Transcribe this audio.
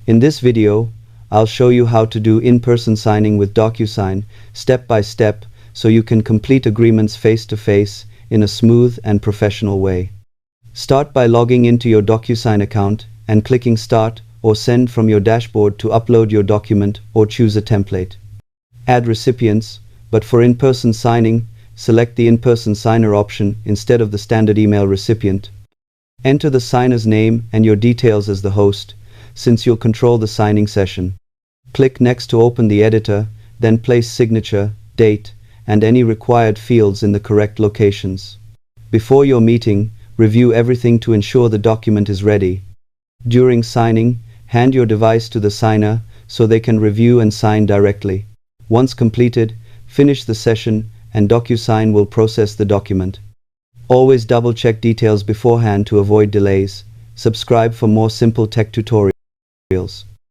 In this video, I'll show you how to do in-person signing with DocuSign step by step so you can complete agreements face-to-face in a smooth and professional way. Start by logging into your DocuSign account and clicking Start or Send from your dashboard to upload your document or choose a template. Add recipients, but for in-person signing, select the in-person signer option instead of the standard email recipient. Enter the signer's name and your details as the host, since you'll control the signing session. Click Next to open the editor, then place signature, date, and any required fields in the correct locations. Before your meeting, review everything to ensure the document is ready. During signing, hand your device to the signer so they can review and sign directly. Once completed, finish the session and DocuSign will process the document. Always double-check details beforehand to avoid delays. Subscribe for more simple tech tutorials.